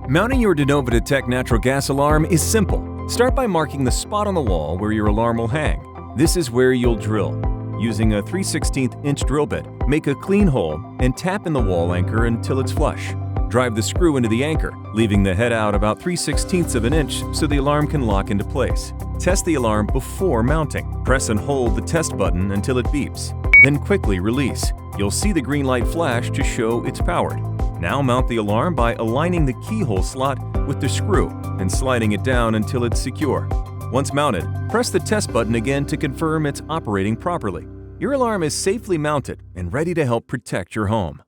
Mounting your DeNova Detect natural gas alarm is simple. Start by marking the spot on the wall where your alarm will hang. This is where you'll drill. Using a 3/16-inch drill bit, make a clean hole and tap in the wall anchor until it's flush. Drive the screw into the anchor, leaving the head out about 3/16 of an inch so the alarm can lock into place. Test the alarm before mounting. Press and hold the test button until it beeps. Then quickly release. You'll see the green light flash to show it's powered. Now mount the alarm by aligning the keyhole slot with the screw and sliding it down until it's secure. Once mounted, press the test button again to confirm it's operating properly. Your alarm is safely mounted and ready to help protect your home.